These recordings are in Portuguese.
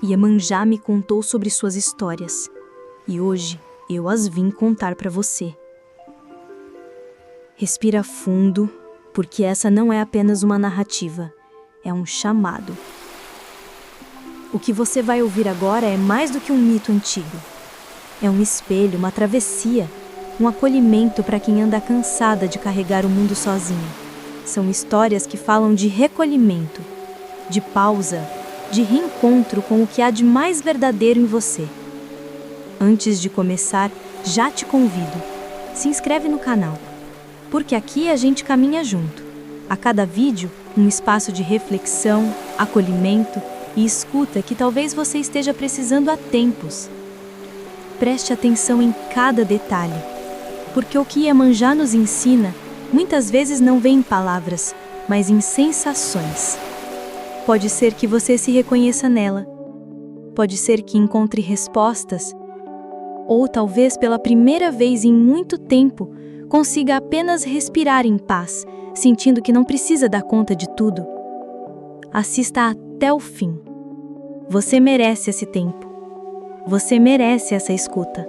Iemanjá me contou sobre suas histórias, e hoje eu as vim contar para você. Respira fundo, porque essa não é apenas uma narrativa, é um chamado. O que você vai ouvir agora é mais do que um mito antigo. É um espelho, uma travessia, um acolhimento para quem anda cansada de carregar o mundo sozinho. São histórias que falam de recolhimento, de pausa, de reencontro com o que há de mais verdadeiro em você. Antes de começar, já te convido, se inscreve no canal, porque aqui a gente caminha junto. A cada vídeo, um espaço de reflexão, acolhimento e escuta que talvez você esteja precisando há tempos. Preste atenção em cada detalhe, porque o que Iemanjá nos ensina, muitas vezes não vem em palavras, mas em sensações. Pode ser que você se reconheça nela, pode ser que encontre respostas, ou talvez pela primeira vez em muito tempo, consiga apenas respirar em paz, sentindo que não precisa dar conta de tudo. Assista até o fim. Você merece esse tempo. Você merece essa escuta.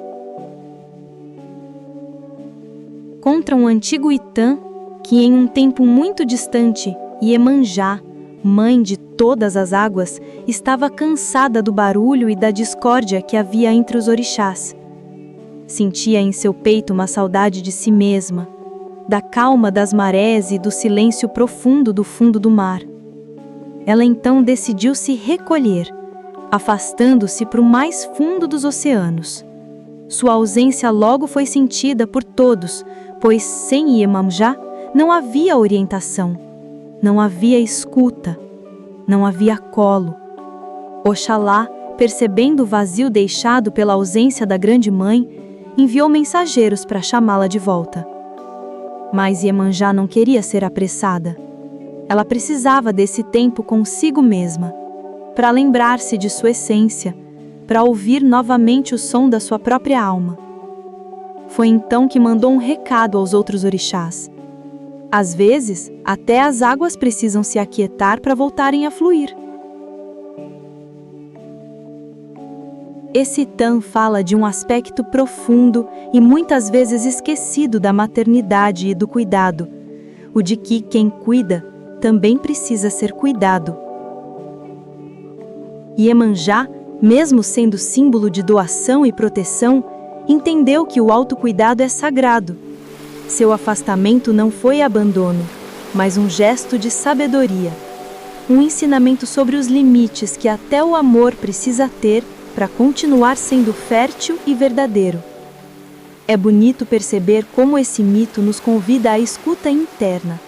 Contra um antigo Itã, que em um tempo muito distante, Iemanjá, mãe de todas as águas, estava cansada do barulho e da discórdia que havia entre os orixás. Sentia em seu peito uma saudade de si mesma, da calma das marés e do silêncio profundo do fundo do mar. Ela então decidiu se recolher, afastando-se para o mais fundo dos oceanos. Sua ausência logo foi sentida por todos, pois sem Iemanjá não havia orientação, não havia escuta, não havia colo. Oxalá, percebendo o vazio deixado pela ausência da grande mãe, enviou mensageiros para chamá-la de volta. Mas Iemanjá não queria ser apressada. Ela precisava desse tempo consigo mesma, para lembrar-se de sua essência, para ouvir novamente o som da sua própria alma. Foi então que mandou um recado aos outros orixás. Às vezes, até as águas precisam se aquietar para voltarem a fluir. Esse Itã fala de um aspecto profundo e muitas vezes esquecido da maternidade e do cuidado, o de que quem cuida também precisa ser cuidado. Iemanjá, mesmo sendo símbolo de doação e proteção, entendeu que o autocuidado é sagrado. Seu afastamento não foi abandono, mas um gesto de sabedoria, um ensinamento sobre os limites que até o amor precisa ter para continuar sendo fértil e verdadeiro. É bonito perceber como esse mito nos convida à escuta interna.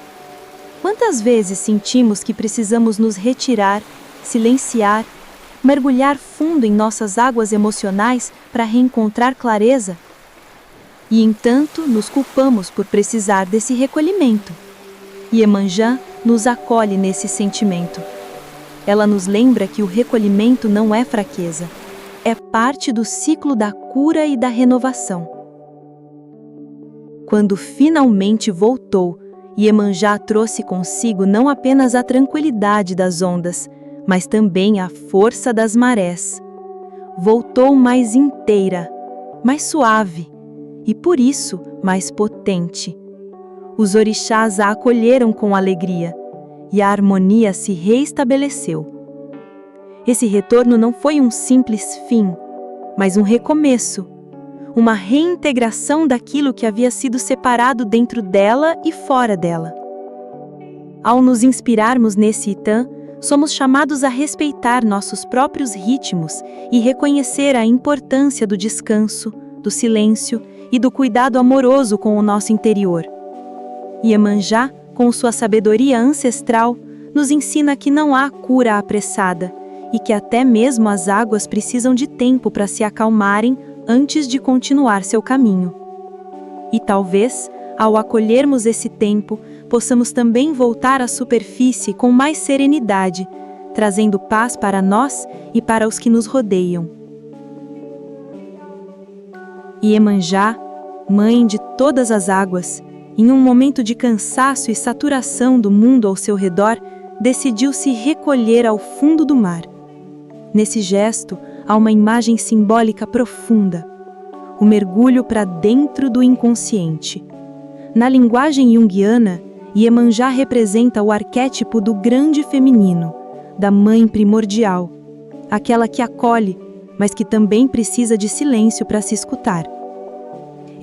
Quantas vezes sentimos que precisamos nos retirar, silenciar, mergulhar fundo em nossas águas emocionais para reencontrar clareza? E, entanto, nos culpamos por precisar desse recolhimento. Iemanjá nos acolhe nesse sentimento. Ela nos lembra que o recolhimento não é fraqueza, é parte do ciclo da cura e da renovação. Quando finalmente voltou, Iemanjá trouxe consigo não apenas a tranquilidade das ondas, mas também a força das marés. Voltou mais inteira, mais suave e, por isso, mais potente. Os orixás a acolheram com alegria e a harmonia se reestabeleceu. Esse retorno não foi um simples fim, mas um recomeço, uma reintegração daquilo que havia sido separado dentro dela e fora dela. Ao nos inspirarmos nesse Itã, somos chamados a respeitar nossos próprios ritmos e reconhecer a importância do descanso, do silêncio e do cuidado amoroso com o nosso interior. Iemanjá, com sua sabedoria ancestral, nos ensina que não há cura apressada e que até mesmo as águas precisam de tempo para se acalmarem antes de continuar seu caminho. E talvez, ao acolhermos esse tempo, possamos também voltar à superfície com mais serenidade, trazendo paz para nós e para os que nos rodeiam. Iemanjá, mãe de todas as águas, em um momento de cansaço e saturação do mundo ao seu redor, decidiu se recolher ao fundo do mar. Nesse gesto, há uma imagem simbólica profunda: o mergulho para dentro do inconsciente. Na linguagem junguiana, Iemanjá representa o arquétipo do grande feminino, da mãe primordial, aquela que acolhe, mas que também precisa de silêncio para se escutar.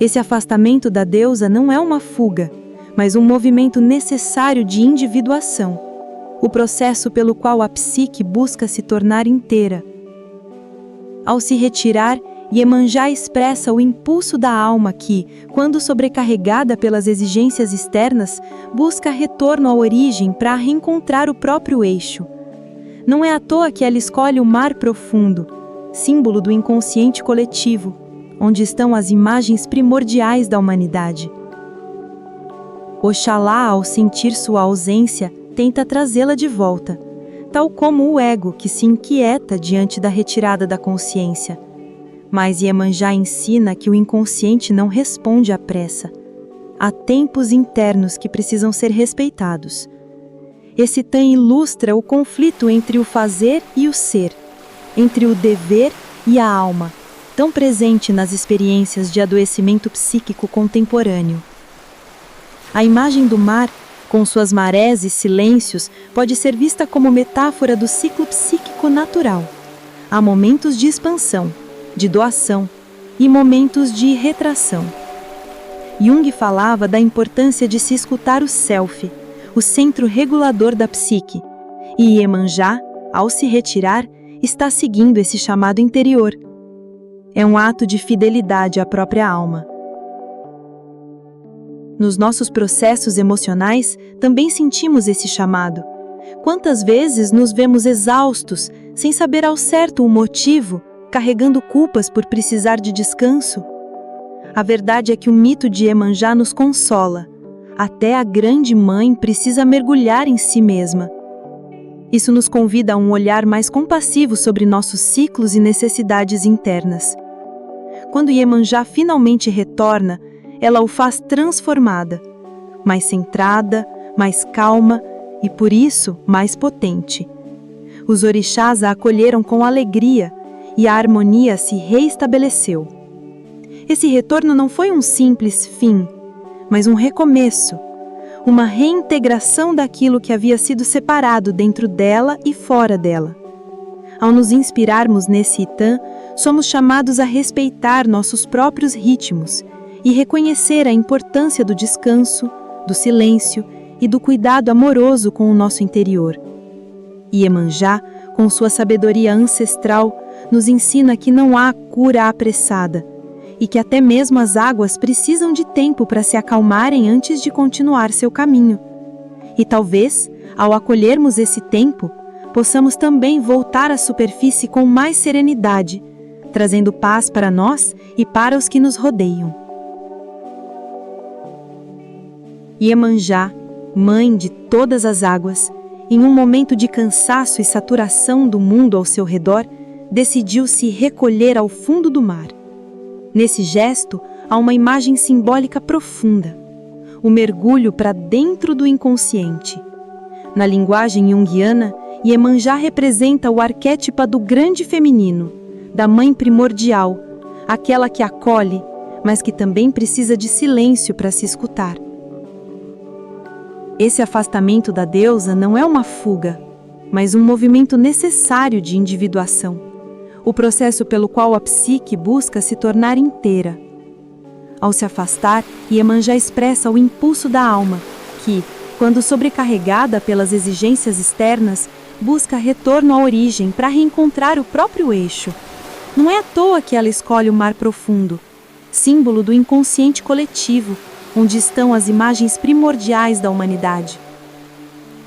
Esse afastamento da deusa não é uma fuga, mas um movimento necessário de individuação, o processo pelo qual a psique busca se tornar inteira. Ao se retirar, Iemanjá expressa o impulso da alma que, quando sobrecarregada pelas exigências externas, busca retorno à origem para reencontrar o próprio eixo. Não é à toa que ela escolhe o mar profundo, símbolo do inconsciente coletivo, onde estão as imagens primordiais da humanidade. Oxalá, ao sentir sua ausência, tenta trazê-la de volta, tal como o ego que se inquieta diante da retirada da consciência. Mas Iemanjá ensina que o inconsciente não responde à pressa. Há tempos internos que precisam ser respeitados. Esse Tã ilustra o conflito entre o fazer e o ser, entre o dever e a alma, tão presente nas experiências de adoecimento psíquico contemporâneo. A imagem do mar, com suas marés e silêncios, pode ser vista como metáfora do ciclo psíquico natural. Há momentos de expansão, de doação e momentos de retração. Jung falava da importância de se escutar o self, o centro regulador da psique, e Iemanjá, ao se retirar, está seguindo esse chamado interior. É um ato de fidelidade à própria alma. Nos nossos processos emocionais, também sentimos esse chamado. Quantas vezes nos vemos exaustos, sem saber ao certo o motivo, carregando culpas por precisar de descanso? A verdade é que o mito de Iemanjá nos consola. Até a grande mãe precisa mergulhar em si mesma. Isso nos convida a um olhar mais compassivo sobre nossos ciclos e necessidades internas. Quando Iemanjá finalmente retorna, ela o faz transformada, mais centrada, mais calma e, por isso, mais potente. Os orixás a acolheram com alegria e a harmonia se reestabeleceu. Esse retorno não foi um simples fim, mas um recomeço, uma reintegração daquilo que havia sido separado dentro dela e fora dela. Ao nos inspirarmos nesse Itã, somos chamados a respeitar nossos próprios ritmos e reconhecer a importância do descanso, do silêncio e do cuidado amoroso com o nosso interior. Iemanjá, com sua sabedoria ancestral, nos ensina que não há cura apressada e que até mesmo as águas precisam de tempo para se acalmarem antes de continuar seu caminho. E talvez, ao acolhermos esse tempo, possamos também voltar à superfície com mais serenidade, trazendo paz para nós e para os que nos rodeiam. Iemanjá, mãe de todas as águas, em um momento de cansaço e saturação do mundo ao seu redor, decidiu se recolher ao fundo do mar. Nesse gesto, há uma imagem simbólica profunda: o mergulho para dentro do inconsciente. Na linguagem junguiana, Iemanjá representa o arquétipo do grande feminino, da mãe primordial, aquela que acolhe, mas que também precisa de silêncio para se escutar. Esse afastamento da deusa não é uma fuga, mas um movimento necessário de individuação, o processo pelo qual a psique busca se tornar inteira. Ao se afastar, Iemanjá expressa o impulso da alma, que, quando sobrecarregada pelas exigências externas, busca retorno à origem para reencontrar o próprio eixo. Não é à toa que ela escolhe o mar profundo, símbolo do inconsciente coletivo, onde estão as imagens primordiais da humanidade.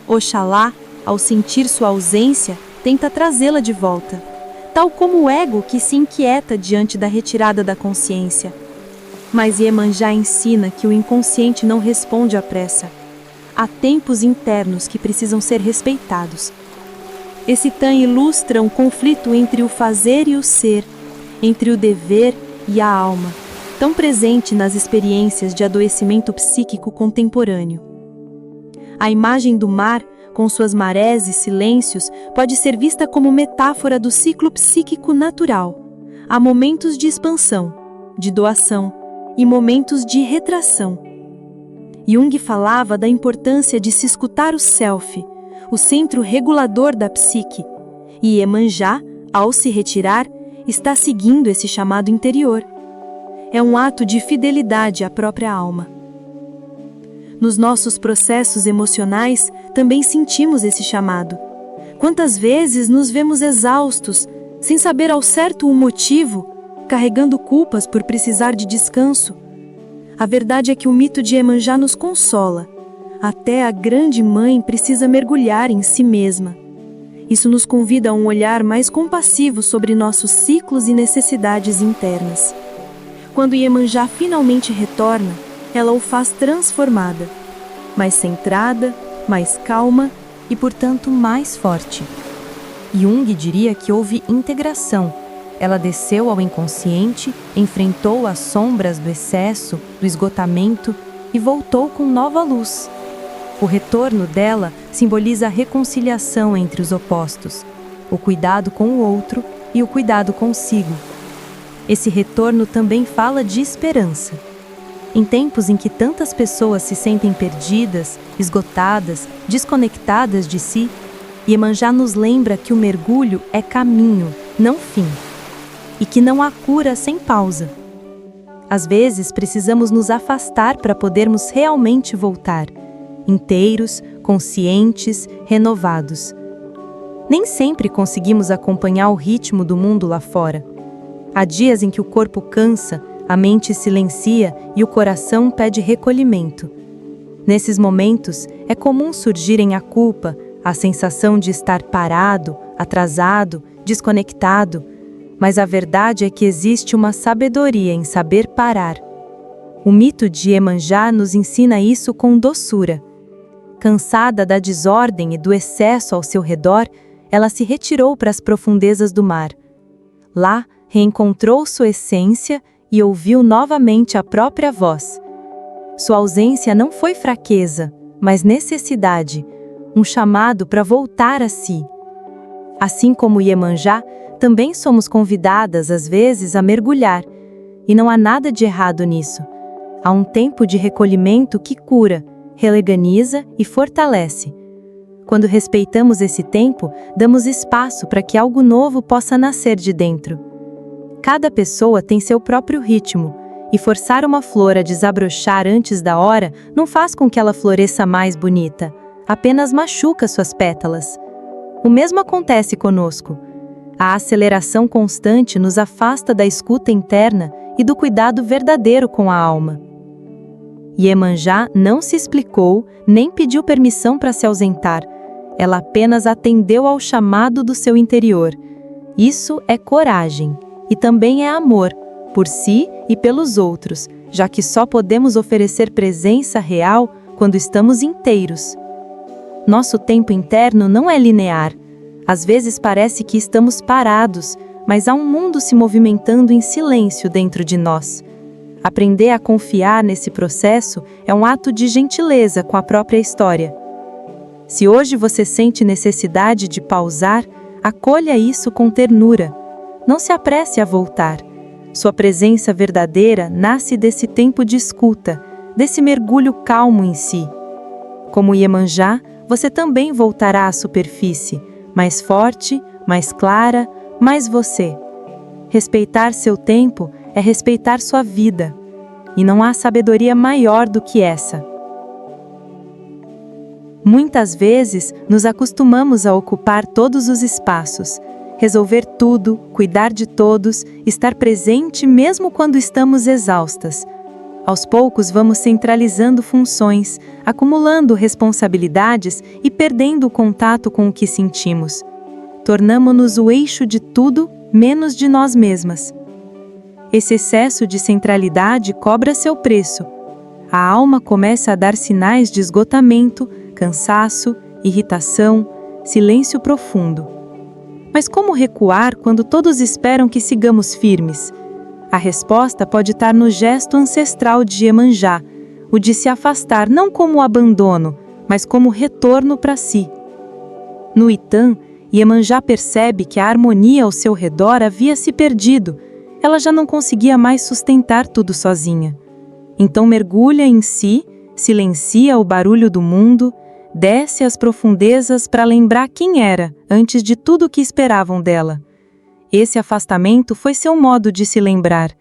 Oxalá, ao sentir sua ausência, tenta trazê-la de volta, tal como o ego que se inquieta diante da retirada da consciência. Mas Iemanjá ensina que o inconsciente não responde à pressa. Há tempos internos que precisam ser respeitados. Esse Tã ilustra um conflito entre o fazer e o ser, entre o dever e a alma, tão presente nas experiências de adoecimento psíquico contemporâneo. A imagem do mar, com suas marés e silêncios, pode ser vista como metáfora do ciclo psíquico natural. Há momentos de expansão, de doação e momentos de retração. Jung falava da importância de se escutar o self, o centro regulador da psique, e Iemanjá, ao se retirar, está seguindo esse chamado interior. É um ato de fidelidade à própria alma. Nos nossos processos emocionais, também sentimos esse chamado. Quantas vezes nos vemos exaustos, sem saber ao certo o motivo, carregando culpas por precisar de descanso? A verdade é que o mito de Iemanjá nos consola. Até a grande mãe precisa mergulhar em si mesma. Isso nos convida a um olhar mais compassivo sobre nossos ciclos e necessidades internas. Quando Iemanjá finalmente retorna, ela o faz transformada, mais centrada, mais calma e, portanto, mais forte. Jung diria que houve integração. Ela desceu ao inconsciente, enfrentou as sombras do excesso, do esgotamento e voltou com nova luz. O retorno dela simboliza a reconciliação entre os opostos, o cuidado com o outro e o cuidado consigo. Esse retorno também fala de esperança. Em tempos em que tantas pessoas se sentem perdidas, esgotadas, desconectadas de si, Iemanjá nos lembra que o mergulho é caminho, não fim, e que não há cura sem pausa. Às vezes precisamos nos afastar para podermos realmente voltar, inteiros, conscientes, renovados. Nem sempre conseguimos acompanhar o ritmo do mundo lá fora. Há dias em que o corpo cansa, a mente silencia e o coração pede recolhimento. Nesses momentos, é comum surgirem a culpa, a sensação de estar parado, atrasado, desconectado, mas a verdade é que existe uma sabedoria em saber parar. O mito de Iemanjá nos ensina isso com doçura. Cansada da desordem e do excesso ao seu redor, ela se retirou para as profundezas do mar. Lá, reencontrou sua essência e ouviu novamente a própria voz. Sua ausência não foi fraqueza, mas necessidade, um chamado para voltar a si. Assim como Iemanjá, também somos convidadas às vezes a mergulhar, e não há nada de errado nisso. Há um tempo de recolhimento que cura, reorganiza e fortalece. Quando respeitamos esse tempo, damos espaço para que algo novo possa nascer de dentro. Cada pessoa tem seu próprio ritmo, e forçar uma flor a desabrochar antes da hora não faz com que ela floresça mais bonita, apenas machuca suas pétalas. O mesmo acontece conosco. A aceleração constante nos afasta da escuta interna e do cuidado verdadeiro com a alma. Iemanjá não se explicou, nem pediu permissão para se ausentar. Ela apenas atendeu ao chamado do seu interior. Isso é coragem. E também é amor, por si e pelos outros, já que só podemos oferecer presença real quando estamos inteiros. Nosso tempo interno não é linear. Às vezes parece que estamos parados, mas há um mundo se movimentando em silêncio dentro de nós. Aprender a confiar nesse processo é um ato de gentileza com a própria história. Se hoje você sente necessidade de pausar, acolha isso com ternura. Não se apresse a voltar. Sua presença verdadeira nasce desse tempo de escuta, desse mergulho calmo em si. Como Iemanjá, você também voltará à superfície, mais forte, mais clara, mais você. Respeitar seu tempo é respeitar sua vida. E não há sabedoria maior do que essa. Muitas vezes, nos acostumamos a ocupar todos os espaços, resolver tudo, cuidar de todos, estar presente mesmo quando estamos exaustas. Aos poucos vamos centralizando funções, acumulando responsabilidades e perdendo o contato com o que sentimos. Tornamo-nos o eixo de tudo, menos de nós mesmas. Esse excesso de centralidade cobra seu preço. A alma começa a dar sinais de esgotamento, cansaço, irritação, silêncio profundo. Mas como recuar quando todos esperam que sigamos firmes? A resposta pode estar no gesto ancestral de Iemanjá, o de se afastar não como abandono, mas como retorno para si. No Itã, Iemanjá percebe que a harmonia ao seu redor havia se perdido. Ela já não conseguia mais sustentar tudo sozinha. Então mergulha em si, silencia o barulho do mundo, desce às profundezas para lembrar quem era antes de tudo o que esperavam dela. Esse afastamento foi seu modo de se lembrar.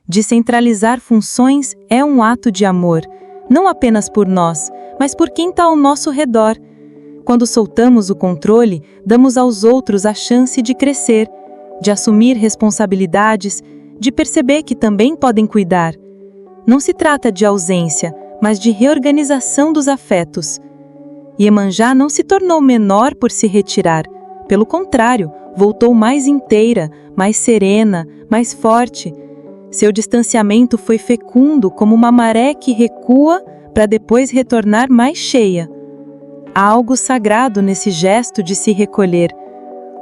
Descentralizar funções é um ato de amor, não apenas por nós, mas por quem está ao nosso redor. Quando soltamos o controle, damos aos outros a chance de crescer, de assumir responsabilidades, de perceber que também podem cuidar. Não se trata de ausência, mas de reorganização dos afetos. Iemanjá não se tornou menor por se retirar. Pelo contrário, voltou mais inteira, mais serena, mais forte. Seu distanciamento foi fecundo como uma maré que recua para depois retornar mais cheia. Há algo sagrado nesse gesto de se recolher,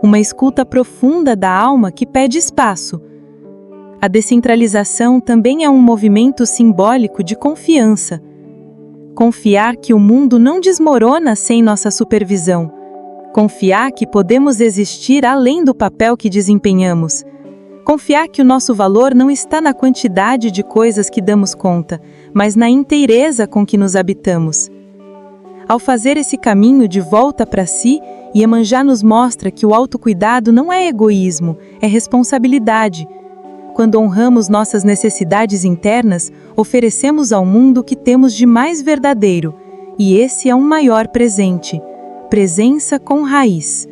uma escuta profunda da alma que pede espaço. A descentralização também é um movimento simbólico de confiança. Confiar que o mundo não desmorona sem nossa supervisão. Confiar que podemos existir além do papel que desempenhamos. Confiar que o nosso valor não está na quantidade de coisas que damos conta, mas na inteireza com que nos habitamos. Ao fazer esse caminho de volta para si, Iemanjá nos mostra que o autocuidado não é egoísmo, é responsabilidade. Quando honramos nossas necessidades internas, oferecemos ao mundo o que temos de mais verdadeiro, e esse é um maior presente, presença com raiz.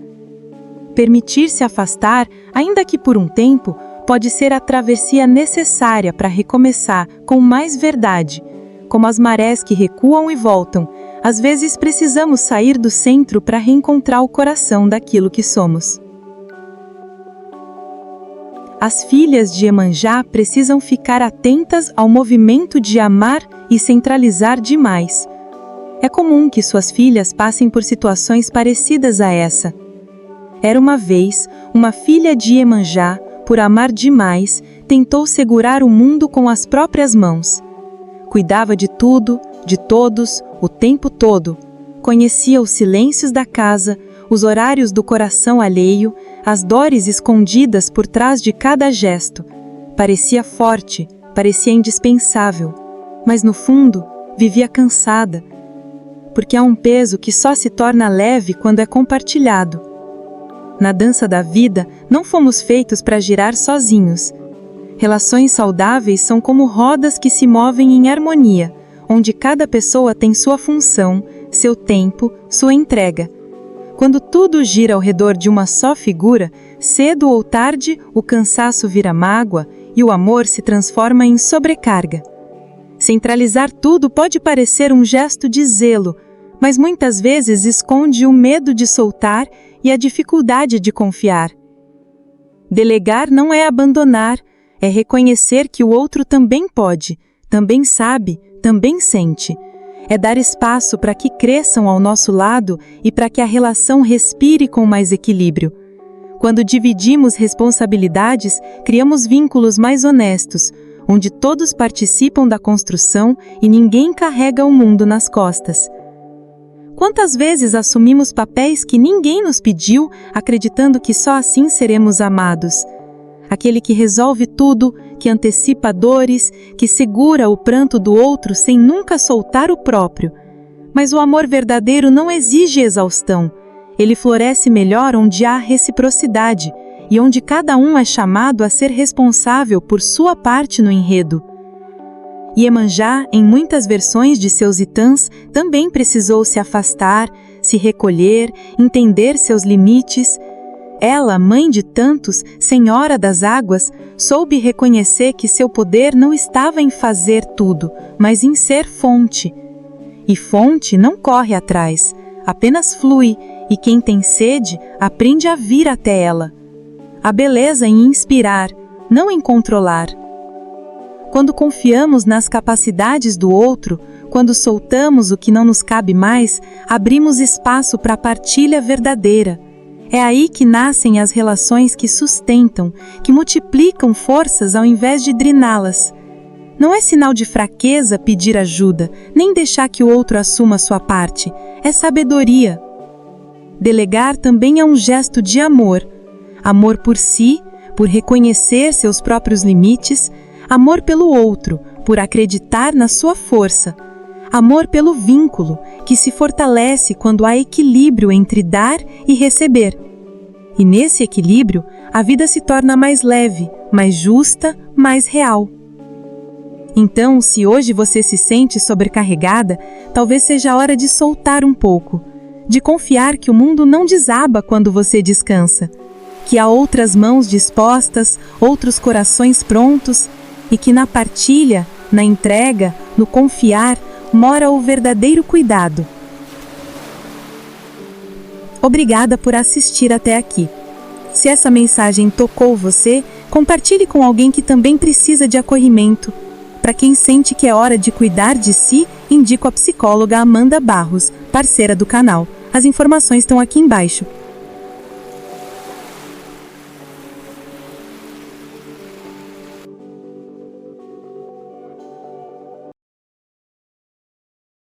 Permitir-se afastar, ainda que por um tempo, pode ser a travessia necessária para recomeçar com mais verdade. Como as marés que recuam e voltam, às vezes precisamos sair do centro para reencontrar o coração daquilo que somos. As filhas de Iemanjá precisam ficar atentas ao movimento de amar e centralizar demais. É comum que suas filhas passem por situações parecidas a essa. Era uma vez, uma filha de Iemanjá, por amar demais, tentou segurar o mundo com as próprias mãos. Cuidava de tudo, de todos, o tempo todo. Conhecia os silêncios da casa, os horários do coração alheio, as dores escondidas por trás de cada gesto. Parecia forte, parecia indispensável, mas no fundo, vivia cansada. Porque há um peso que só se torna leve quando é compartilhado. Na dança da vida, não fomos feitos para girar sozinhos. Relações saudáveis são como rodas que se movem em harmonia, onde cada pessoa tem sua função, seu tempo, sua entrega. Quando tudo gira ao redor de uma só figura, cedo ou tarde o cansaço vira mágoa e o amor se transforma em sobrecarga. Centralizar tudo pode parecer um gesto de zelo, mas muitas vezes esconde o medo de soltar e a dificuldade de confiar. Delegar não é abandonar, é reconhecer que o outro também pode, também sabe, também sente. É dar espaço para que cresçam ao nosso lado e para que a relação respire com mais equilíbrio. Quando dividimos responsabilidades, criamos vínculos mais honestos, onde todos participam da construção e ninguém carrega o mundo nas costas. Quantas vezes assumimos papéis que ninguém nos pediu, acreditando que só assim seremos amados? Aquele que resolve tudo, que antecipa dores, que segura o pranto do outro sem nunca soltar o próprio. Mas o amor verdadeiro não exige exaustão. Ele floresce melhor onde há reciprocidade e onde cada um é chamado a ser responsável por sua parte no enredo. Iemanjá, em muitas versões de seus Itãs, também precisou se afastar, se recolher, entender seus limites. Ela, mãe de tantos, senhora das águas, soube reconhecer que seu poder não estava em fazer tudo, mas em ser fonte. E fonte não corre atrás, apenas flui, e quem tem sede aprende a vir até ela. A beleza em inspirar, não em controlar. Quando confiamos nas capacidades do outro, quando soltamos o que não nos cabe mais, abrimos espaço para a partilha verdadeira. É aí que nascem as relações que sustentam, que multiplicam forças ao invés de drená-las. Não é sinal de fraqueza pedir ajuda, nem deixar que o outro assuma sua parte. É sabedoria. Delegar também é um gesto de amor. Amor por si, por reconhecer seus próprios limites, amor pelo outro, por acreditar na sua força, amor pelo vínculo, que se fortalece quando há equilíbrio entre dar e receber. E nesse equilíbrio, a vida se torna mais leve, mais justa, mais real. Então, se hoje você se sente sobrecarregada, talvez seja a hora de soltar um pouco, de confiar que o mundo não desaba quando você descansa, que há outras mãos dispostas, outros corações prontos, e que na partilha, na entrega, no confiar, mora o verdadeiro cuidado. Obrigada por assistir até aqui. Se essa mensagem tocou você, compartilhe com alguém que também precisa de acolhimento. Para quem sente que é hora de cuidar de si, indico a psicóloga Amanda Barros, parceira do canal. As informações estão aqui embaixo.